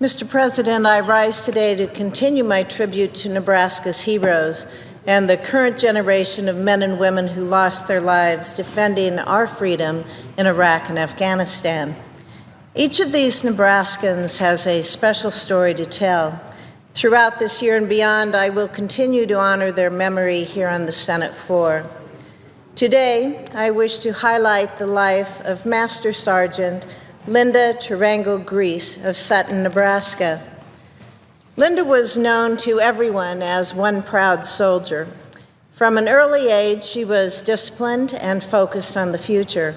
Mr. President, I rise today to continue my tribute to Nebraska's heroes and the current generation of men and women who lost their lives defending our freedom in Iraq and Afghanistan. Each of these Nebraskans has a special story to tell. Throughout this year and beyond, I will continue to honor their memory here on the Senate floor. Today, I wish to highlight the life of Master Sergeant Linda Tarango-Griess of Sutton, Nebraska. Linda was known to everyone as one proud soldier. From an early age, she was disciplined and focused on the future.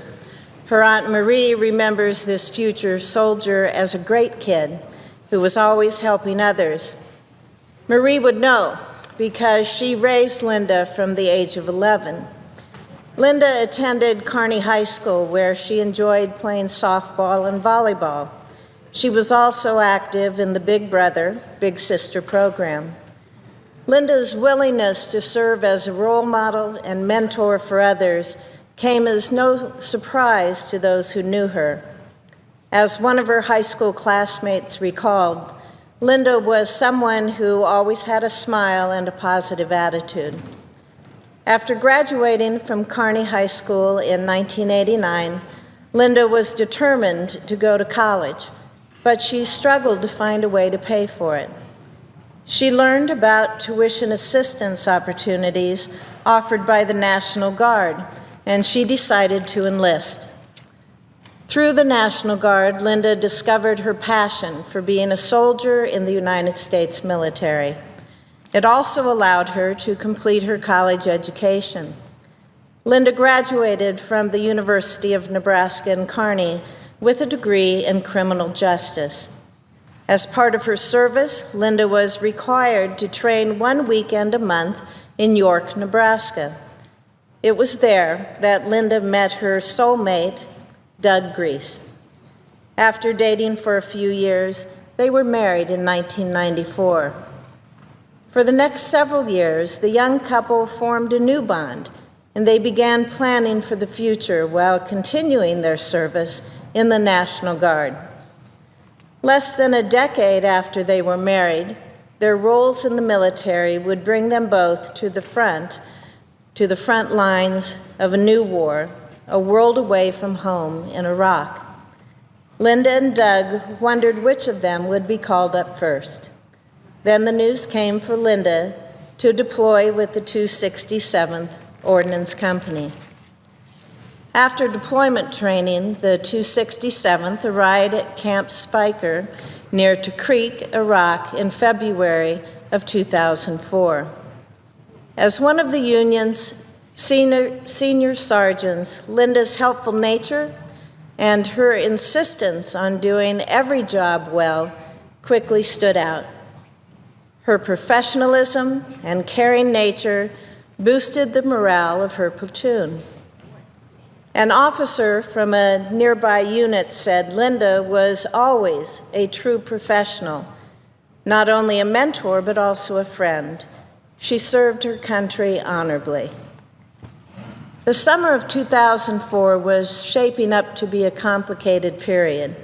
Her Aunt Marie remembers this future soldier as a great kid who was always helping others. Marie would know because she raised Linda from the age of 11. Linda attended Kearney High School, where she enjoyed playing softball and volleyball. She was also active in the Big Brother, Big Sister program. Linda's willingness to serve as a role model and mentor for others came as no surprise to those who knew her. As one of her high school classmates recalled, Linda was someone who always had a smile and a positive attitude. After graduating from Kearney High School in 1989, Linda was determined to go to college, but she struggled to find a way to pay for it. She learned about tuition assistance opportunities offered by the National Guard, and she decided to enlist. Through the National Guard, Linda discovered her passion for being a soldier in the United States military. It also allowed her to complete her college education. Linda graduated from the University of Nebraska in Kearney with a degree in criminal justice. As part of her service, Linda was required to train 1 weekend a month in York, Nebraska. It was there that Linda met her soulmate, Doug Griess. After dating for a few years, they were married in 1994. For the next several years, the young couple formed a new bond, and they began planning for the future while continuing their service in the National Guard. Less than a decade after they were married, their roles in the military would bring them both to the front lines of a new war, a world away from home in Iraq. Linda and Doug wondered which of them would be called up first. Then the news came for Linda to deploy with the 267th Ordnance Company. After deployment training, the 267th arrived at Camp Spiker near Tikrit, Iraq in February of 2004. As one of the Union's senior sergeants, Linda's helpful nature and her insistence on doing every job well quickly stood out. Her professionalism and caring nature boosted the morale of her platoon. An officer from a nearby unit said Linda was always a true professional, not only a mentor, but also a friend. She served her country honorably. The summer of 2004 was shaping up to be a complicated period.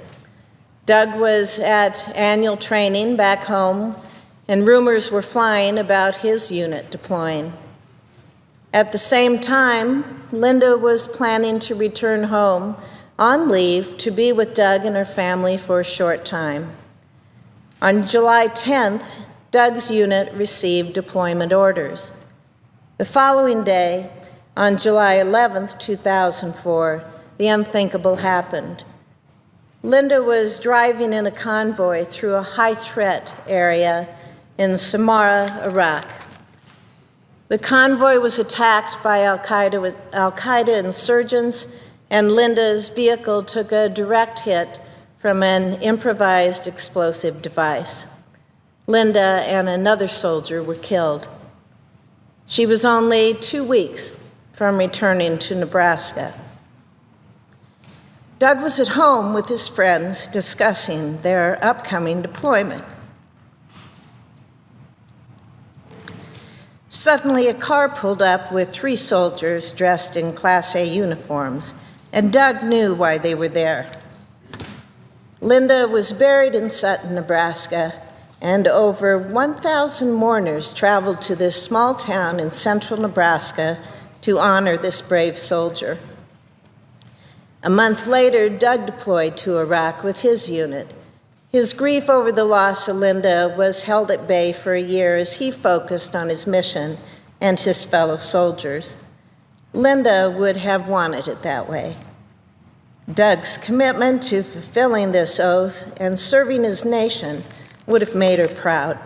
Doug was at annual training back home, and rumors were flying about his unit deploying. At the same time, Linda was planning to return home on leave to be with Doug and her family for a short time. On July 10th, Doug's unit received deployment orders. The following day, on July 11th, 2004, the unthinkable happened. Linda was driving in a convoy through a high-threat area in Samarra, Iraq. The convoy was attacked by Al-Qaeda insurgents, and Linda's vehicle took a direct hit from an improvised explosive device. Linda and another soldier were killed. She was only 2 weeks from returning to Nebraska. Doug was at home with his friends discussing their upcoming deployment. Suddenly, a car pulled up with 3 soldiers dressed in Class A uniforms, and Doug knew why they were there. Linda was buried in Sutton, Nebraska, and over 1,000 mourners traveled to this small town in central Nebraska to honor this brave soldier. A month later, Doug deployed to Iraq with his unit. His grief over the loss of Linda was held at bay for a year as he focused on his mission and his fellow soldiers. Linda would have wanted it that way. Doug's commitment to fulfilling this oath and serving his nation would have made her proud.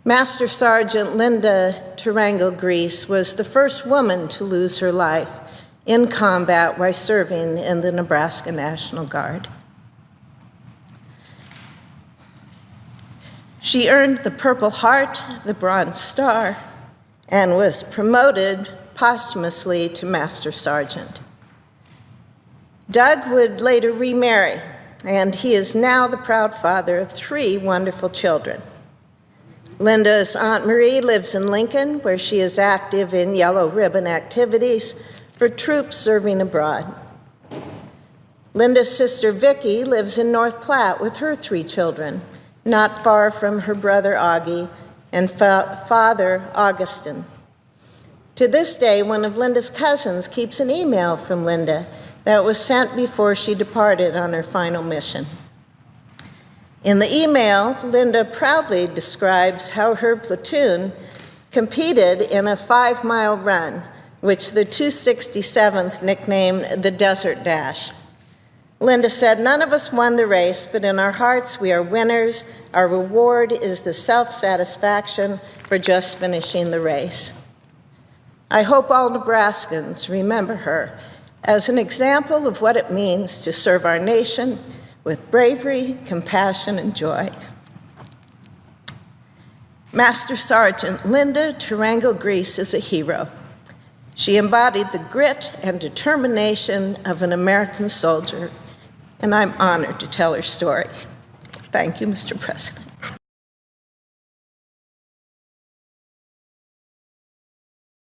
Master Sergeant Linda Tarango-Griess was the first woman to lose her life in combat while serving in the Nebraska National Guard. She earned the Purple Heart, the Bronze Star, and was promoted posthumously to Master Sergeant. Doug would later remarry, and he is now the proud father of 3 wonderful children. Linda's Aunt Marie lives in Lincoln, where she is active in yellow ribbon activities for troops serving abroad. Linda's sister Vicki lives in North Platte with her 3 children, not far from her brother Augie and father Augustin. To this day, one of Linda's cousins keeps an email from Linda that was sent before she departed on her final mission. In the email, Linda proudly describes how her platoon competed in a 5-mile run, which the 267th nicknamed the Desert Dash. Linda said, "None of us won the race, but in our hearts we are winners. Our reward is the self-satisfaction for just finishing the race." I hope all Nebraskans remember her as an example of what it means to serve our nation with bravery, compassion, and joy. Master Sergeant Linda Tarango-Griess is a hero. She embodied the grit and determination of an American soldier, and I'm honored to tell her story. Thank you, Mr. President.